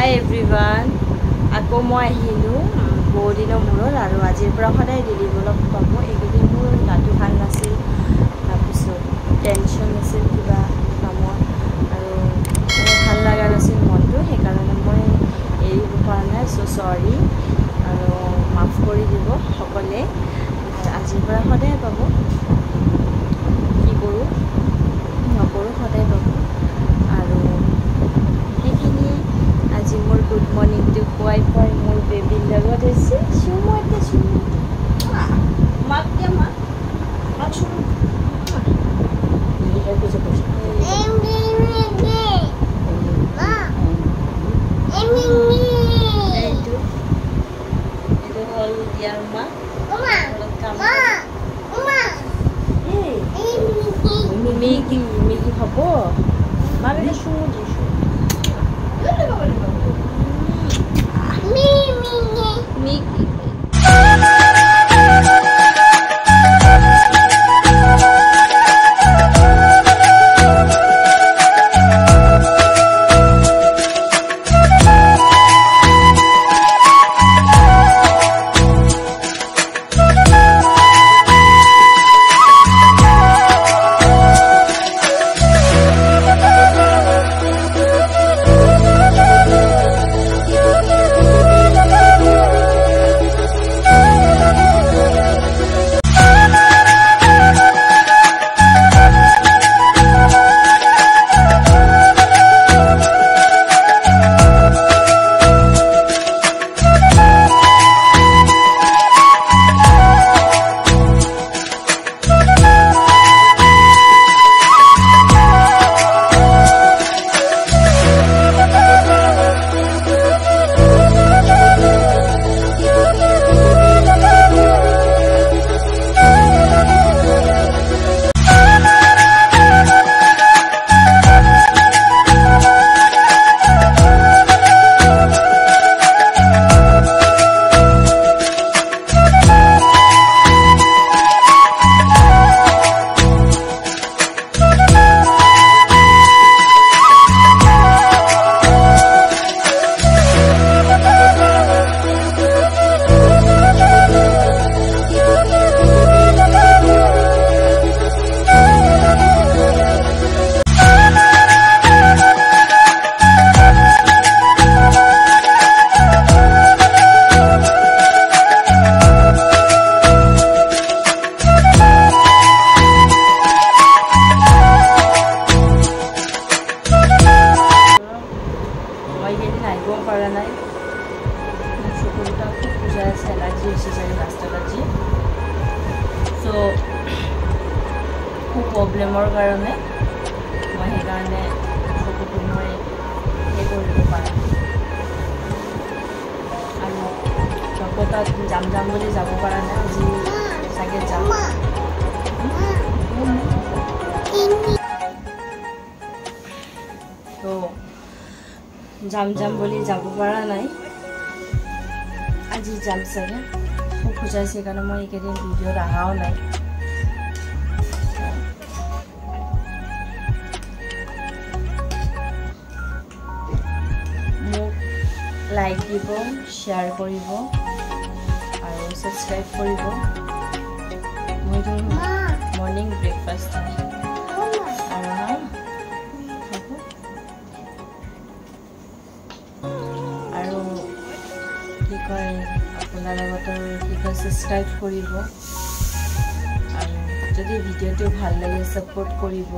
Hi everyone. Ako মই আহিলো বহুদিনৰ মূৰত আৰু আজিৰ পৰা সদায় ডেইলি ব্লগ পাব। এইকেইদিন মোৰ গাটো ভাল নাছিল, তাৰপিছত টেনশ্যন আছিল কিবা কামৰ আৰু ভাল লগা নাছিল মনটো, সেইকাৰণে মই এৰিব পৰা নাই। চ' চৰি আৰু মাফ কৰি দিব সকলে। আজিৰ পৰা সদায় পাব, কি কৰোঁ নকৰোঁ সদায় পাব। আৰু সেইখিনিয়ে আজি মোৰ গুড মৰ্ণিংটো খুৱাই খুৱাই মোৰ বেবীৰ লগত হৈছে। চুমু এটা চুমু মাক দিয়া, মাক মাক চুমু এইটো হ'ল দিয়াৰ মা মেগী মেগী খাব। মাক এটা চুমু দিছোঁ। Mickey. পৰা নাই চকুটা খুব পূজা আছে, এলাৰ্জি হৈছে চাগে, লাষ্ট এলাৰ্জি। চ' খুব প্ৰব্লেমৰ কাৰণে মই সেইকাৰণে চকুটো মই সেই কৰিব পৰা নাই আৰু তাত যাম বুলি যাব পৰা নাই। আজি চাগে যাম। যাম বুলি যাব পৰা নাই, আজি যাম চাগে। খুব বুজাইছে সেইকাৰণে মই এইকেইদিন ভিডিঅ'ত অহাও নাই। মোক লাইক দিব, শ্বেয়াৰ কৰিব আৰু ছাবস্ক্ৰাইব কৰিব। মইতো মৰ্ণিং ব্ৰেকফাষ্ট আৰু কি কয় আপোনাৰ লগতো কি কয় ছাবস্ক্ৰাইব কৰিব আৰু যদি ভিডিঅ'টো ভাল লাগে ছাপোৰ্ট কৰিব।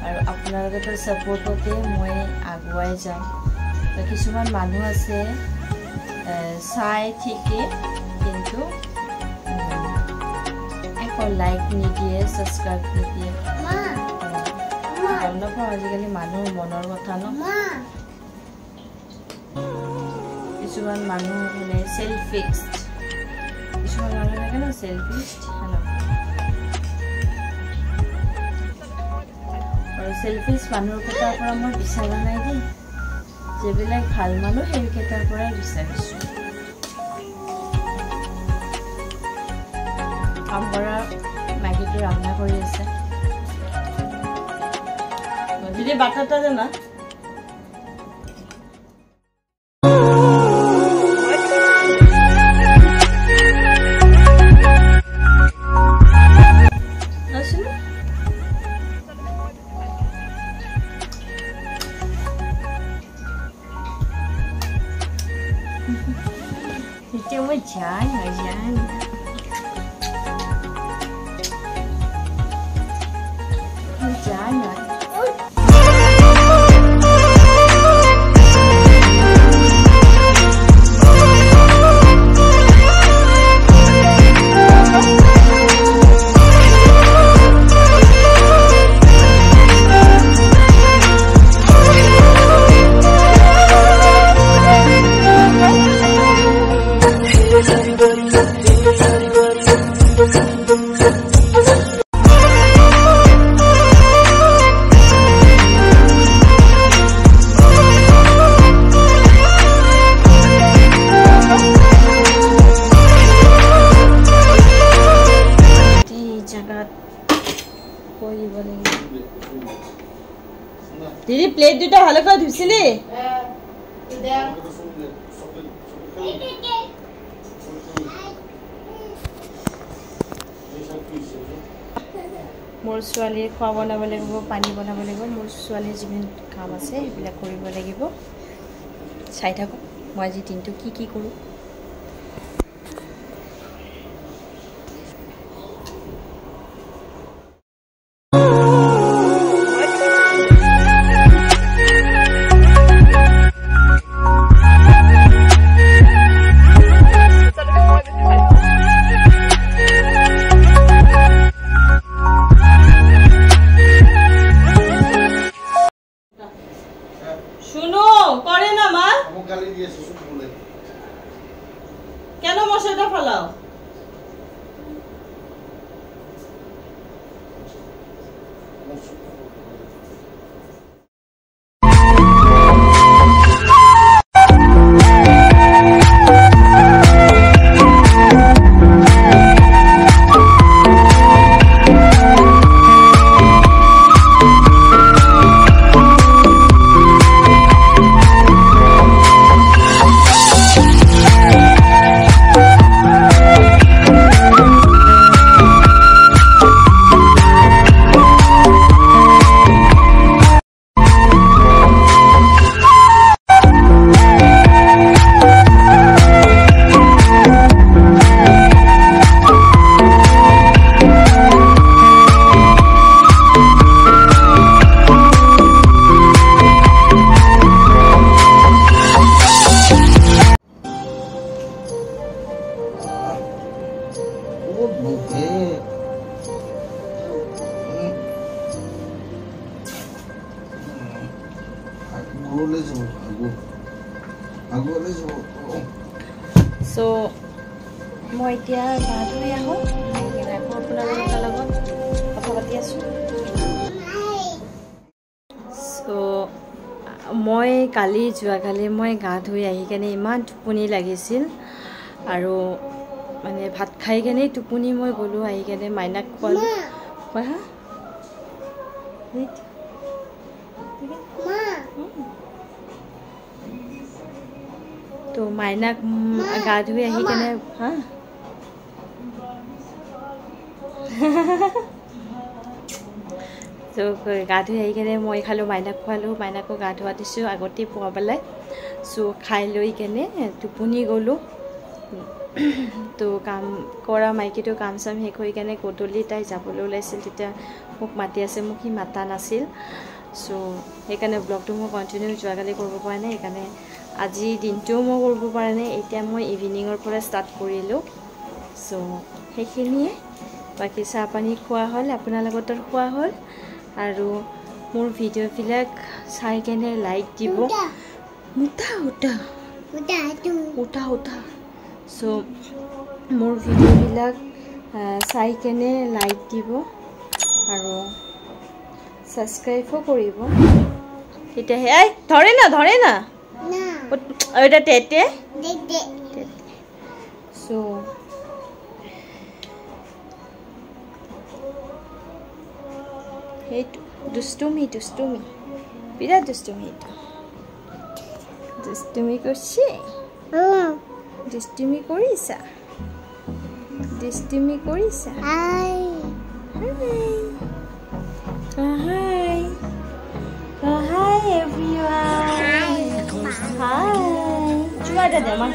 আৰু আপোনাৰ লগতো ছাপোৰ্টতে মই আগুৱাই যাম। কিছুমান মানুহ আছে চাই ঠিকে, কিন্তু একো লাইক নিদিয়ে, ছাবস্ক্ৰাইব নিদিয়ে। গম নাপাওঁ আজিকালি মানুহৰ মনৰ কথা ন। কিছুমান মানুহ মানে চেলফিষ্ট, কিছুমান মানুহ থাকে ন চেলফিষ্ট, আৰু চেলফিষ্ট মানুহৰ কেইটাৰ পৰা মই বিচৰা নাই দেই। যিবিলাক ভাল মানুহ সেইকেইটাৰ পৰাই বিচাৰিছোঁ। কাম কৰা মাইকীটো ৰান্ধা কৰি আছে। যদি বাটাটা জানা Ôi trời ơi trời. Ôi trời ơi. दीदी प्लेट दुटा ভালো করে ধুইছিলি মোর ছোৱালীৰ খোৱা বনাব লাগিব পানী বনাব লাগিব মোৰ ছোৱালীৰ যিমান কাম আছে এইবিলাক কৰিব লাগিব চাই থাকো মই আজি দিনটো কি কৰো কেন মশাটা ফলাও So, মই এতিয়া গা ধুই আহোঁ আপোনালোকৰ লগত কথা পাতি আছোঁ so মই যোৱাকালি মই গা ধুই আহি কেনে ইমান টোপনি লাগিছিল আৰু মানে ভাত খাই কেনে টোপনি মই গ'লো আহি কেনে মাইনাক খোৱালো হা तो माइनाक गा धुई आही केने हाँ तो गा धुई आही केने मैं खालो माइनाक खुआलो माइनाको गा धुआ दिसो आगते पुआ पेलाय सो खाई लई केने टुपनी गलो तो काम करा माइकीटो काम साम हेक होई केने गदुली ताई जाबोले ओलाइसिल तिता मुक माति आसे मुक हि माता नासिल सो हेकाने ब्लगটো মই কন্টিনিউ যোৱাকালি কৰিব পৰা নাই হেকানে আজি দিনটো মই কৰিব পৰা নাই এতিয়া মই ইভিনিংৰ পৰা ষ্টাৰ্ট কৰিলো সো হেখিনিয়ে বাকি চাহ পানী খোৱা হল আপোনালোকৰ খোৱা হল আৰু মোৰ ভিডিও বিলাক চাই কেনে লাইক দিব উটা সো মোৰ ভিডিও বিলাক চাই কেনে লাইক দিব আৰু সাবস্ক্ৰাইবও কৰিব এটা হে আই ধরে না না ওটা টেটে সো হে দুষ্টুমি বিরাট দুষ্টুমি করছে দুষ্টুমি কৰিছা হাই hi everyone hi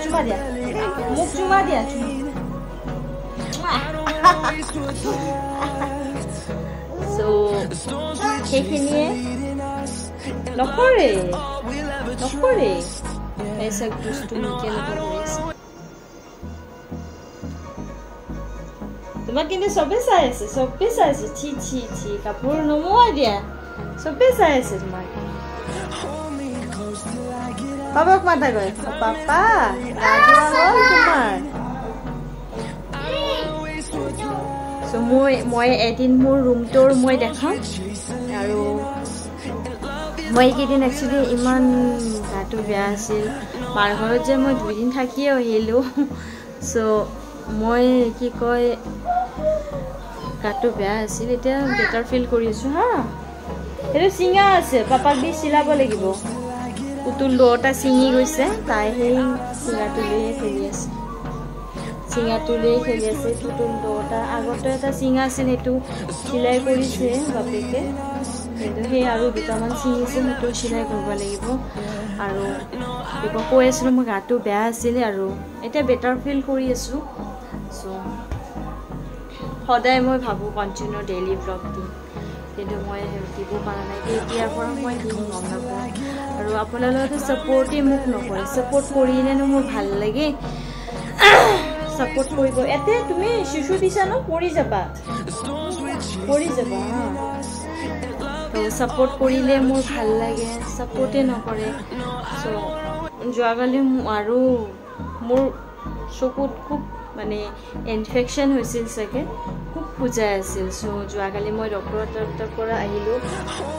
cuma dia মুখ চুমা দিয়া সো সেইখিনিয়ে নকৰে ऐसा दुष्ट मिके नकरिছে তোমাক কিন্তু সবে চাই আছে ছি কাপোৰ নমোৱা দিয়া সবে চাই আছে তোমাক পাপাক মাতা গৈ পাপা ৰাজুৱা হ'ল তোমাৰ সো মই এদিন মোৰ ৰুমটোৰ মই দেখাম আৰু মই কেইদিন একচুৱেলি ইমান গাটো বেয়া আছিল মাৰ ঘৰত যে মই 2 দিন থাকিয়ে আহিলোঁ সো মই কি কয় গাটো বেয়া আছিল এতিয়া বেটাৰ ফিল কৰি আছোঁ হা এইটো চিঙা আছে পাপাক দি চিলাব লাগিব পুতুল দুটা চিঙি গৈছে তাই সেই চিঙাটো লৈ খেলি আছে পুতুল দুটা আগতে এটা চিঙা আছিল সেইটো চিলাই কৰিছে বাপেকে কিন্তু সেই আৰু দুটামান চিঙিছে সেইটো চিলাই কৰিব লাগিব আৰু কিবা কৈ আছিলোঁ মোৰ গাটো বেয়া আছিল আৰু এতিয়া বেটাৰ ফিল কৰি আছোঁ সো সদায় মই ভাবোঁ কণ্টিনিউ ডেইলি ব্লগ দিম কিন্তু মই দিব পৰা নাই এতিয়াৰ পৰা মই দিম গম নাপাওঁ আৰু আপোনালোকে ছাপোৰ্টে মোক নকৰে ছাপোৰ্ট কৰিলেনো মোৰ ভাল লাগে ছাপোৰ্ট কৰিব এতে তুমি শিশু দিছা ন পৰি যাবা তো ছাপোৰ্ট কৰিলে মোৰ ভাল লাগে ছাপোৰ্টে নকৰে সো যোৱাকালি আৰু মোৰ চকুত খুব মানে ইনফেকশ্যন হৈছিল চাগে খুব খুজাই আছিল সো যোৱাকালি মই ডক্টৰৰ পৰা আহিলোঁ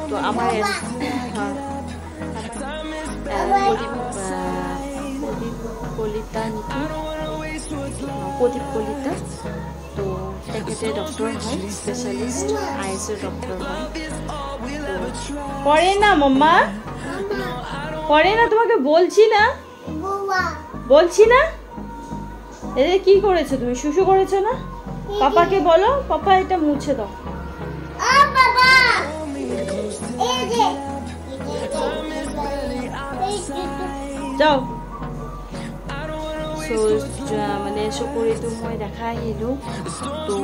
তো আমাৰ প্ৰদীপ কলিতা তো তেখেতে ডক্টৰ হয় স্পেশালিষ্ট আইছৰ ডক্টৰ হয় পড়ে না মাম্মা পড়ে না তোমাকে বলছি না এরে কি করেছো তুমি শুশু করেছো না পাপাকে বলো পাপা এটা মুছে দাও বাবা এই যে যাও সো মানে চকুৰিটো মই দেখা আহিলোঁ তো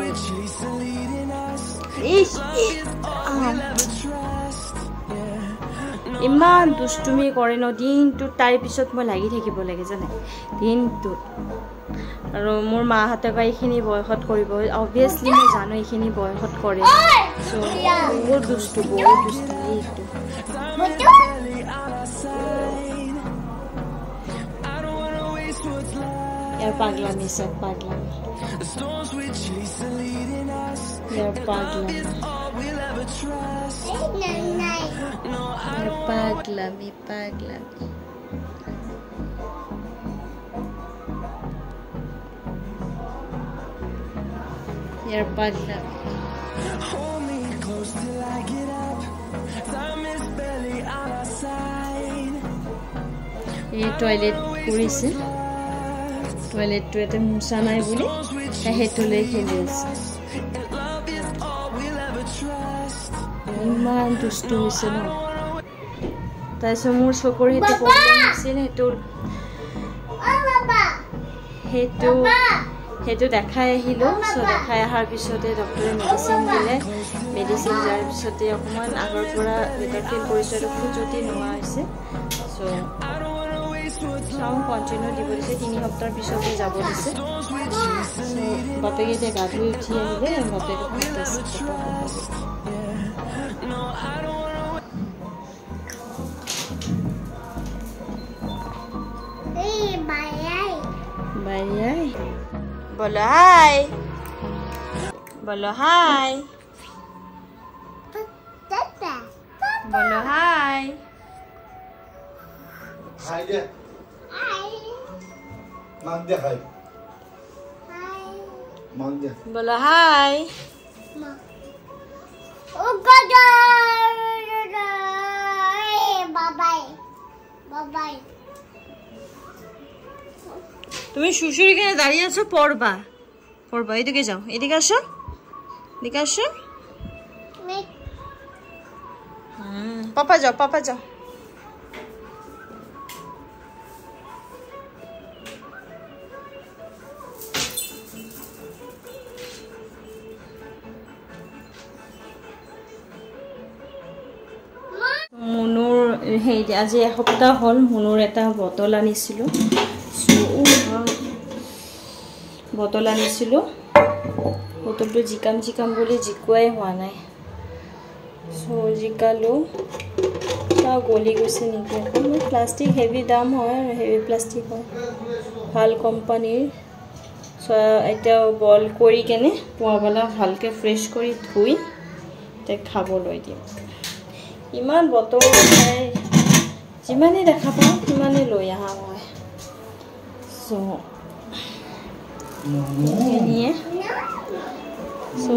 ইমান দুষ্টুমি কৰে ন দিনটোত তাৰ পিছত মই লাগি থাকিব লাগে জানে দিনটোত আৰু মোৰ মাহঁতে বা এইখিনি বয়সত কৰিব অবভিয়াছলি মই জানো এইখিনি বয়সত কৰে সো বহুত দুষ্টু এইটো यार पागलामी सब पागलामी यार पागलामी यार पागलामी ये टॉयलेट কৰিছে টয়লেটটো এটা মুছা নাই বুলি সেইটো লৈ খেলি আছে ইমান দুষ্ট হৈছে ন তাৰপিছত মোৰ চকুৰ সেইটো প্ৰব্লেম হৈছিল সেইটো দেখাই আহিলোঁ চ' দেখাই অহাৰ পিছতে ডক্টৰে মেডিচিন দিলে মেডিচিন দিয়াৰ পিছতে অকণমান আগৰ পৰা বেটাৰ ফিল কৰিছোঁ আৰু খুজতি নোহোৱা হৈছে চ' চাওঁ কণ্টিনিউ দিব দিছে 3 সপ্তাহৰ পিছতে যাব দিছে বাপেকে এতিয়া গা ধুই উঠি আহিলে বাপেকে बोलो हाय बोलो हाय बोलो हाय हाय दे मांग दे हाय मांग दे बोलो हाय ओ गॉड बाय बाय बाय তুমি শুশুরি কেন দাঁড়িয়ে আছো পড়বা এদিকে যাও এদিকে আসো পাপা যাও সেই আজি এসপ্তাহ হ'ল মুনুৰ এটা বটল আনিছিলোঁ বটলটো জিকাম বুলি জিকুৱাই হোৱা নাই জিকালো গলি গৈছে নেকি এখন প্লাষ্টিক হেভি দাম হয় আৰু হেভি প্লাষ্টিক হয় ভাল কোম্পানীৰ এতিয়া বইল কৰি কেনে পুৱাবেলা ভালকৈ ফ্ৰেছ কৰি ধুই তাক খাবলৈ দিম ইমান বটল খাই যিমানেই দেখা পাওঁ সিমানেই লৈ অহা হয়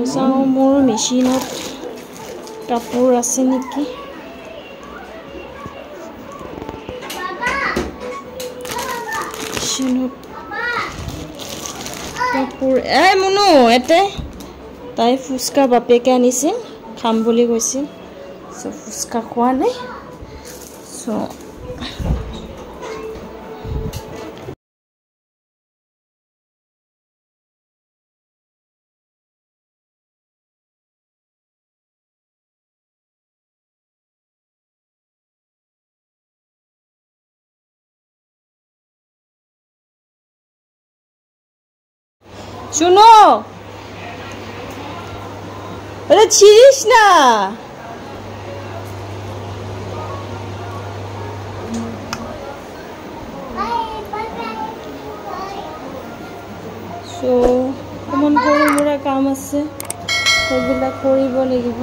চাওঁ মোৰ মেচিনত কাপোৰ আছে নেকি কাপোৰ মুনু এতে তাই ফুচকা বাপেকে আনিছিল খাম বুলি কৈছিল ফুচকা খোৱা নাই শুনো আৰে ছিড়িস না অকমান সৰু মুৰা কাম আছে সেইবিলাক কৰিব লাগিব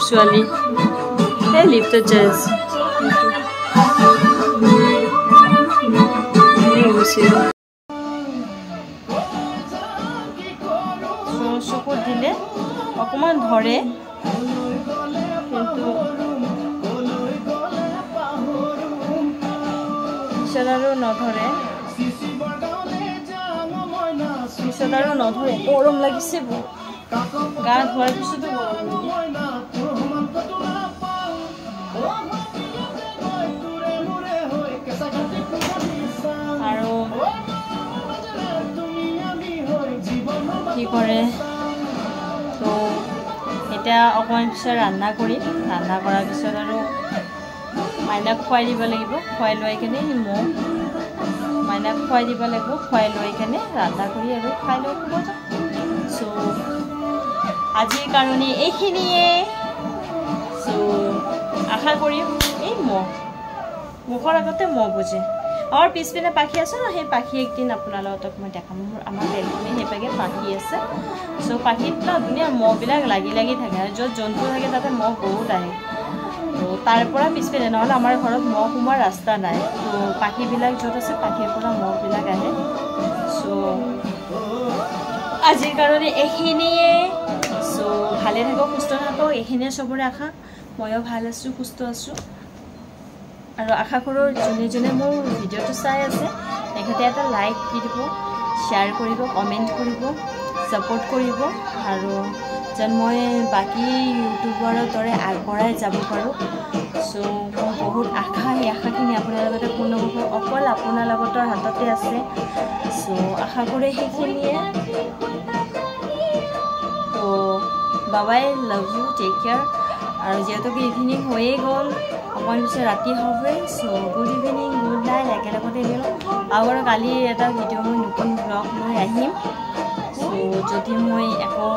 ছোৱালী এই লিফ্টত যাই আছে চকুত দিলে অকমান ধৰে কিন্তু পিছত আৰু নধৰে গৰম লাগিছে বহুত গা ধোৱাৰ পিছতো গৰম আৰু কি কৰে তো এতিয়া অকণমান পিছত ৰান্ধা কৰিম ৰান্ধা কৰাৰ পিছত আৰু মাইনাক খুৱাই দিব লাগিব খুৱাই লৈ কিনে মাইনাক খুৱাই দিব লাগিব খুৱাই লৈ কিনে ৰান্ধা কৰি আৰু খাই লৈ শুব যাম আজিৰ কাৰণে এইখিনিয়ে আশা কৰিম এই মুখৰ আগতে বুজে और पिछपिने पाखी आछे ना সেই পাখি একদিন আপোনালোকক মই দেখাম আমাৰ বেলকনি হেপাগে পাখি আছে সো পাখিত না দুনিয়া মহবিলাক লাগি থাকে আৰু যত জন্তু থাকে তাতে মহ বহুত আহে তো তাৰ পৰা পিছপিনে নহলে আমাৰ ঘৰত মহ সোমাৰ ৰাস্তা নাই তো পাখিবিলাক যত আছে পাখিৰ পৰা মহবিলাক আহে সো আজিৰ কাৰণে এইখিনিয়ে সো ভালে থাকক সুস্থ থাকক এইখিনিয়ে চবৰে আশা ময়ো ভাল আছোঁ সুস্থ আছোঁ আৰু আশা কৰোঁ যোনে যোনে মোৰ ভিডিঅ'টো চাই আছে তেখেতে এটা লাইক দি দিব শ্বেয়াৰ কৰিব কমেণ্ট কৰিব ছাপোৰ্ট কৰিব আৰু যেন মই বাকী ইউটিউবাৰৰ দৰে আগবঢ়াই যাব পাৰোঁ চ' মোৰ বহুত আশা এই আশাখিনি আপোনাৰ লগতে পূৰ্ণ হ'ব অকল আপোনাৰ লগতৰ হাততে আছে চ' আশা কৰে সেইখিনিয়ে তো বাবাই লাভ ইউ টেক কেয়াৰ আৰু যিহেতুকে ইভিনিং হৈয়ে গ'ল অকণমান পিছত ৰাতি হবে চ' গুড ইভিনিং গুড নাইট একেলগতে গ'ল আৰু কালি এটা ভিডিঅ' মই নতুন ব্লগ লৈ আহিম চ' যদি মই একো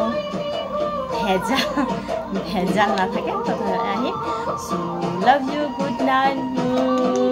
ভেজাল নাথাকে তথাপি আহিম চ' লাভ ইউ গুড নাইট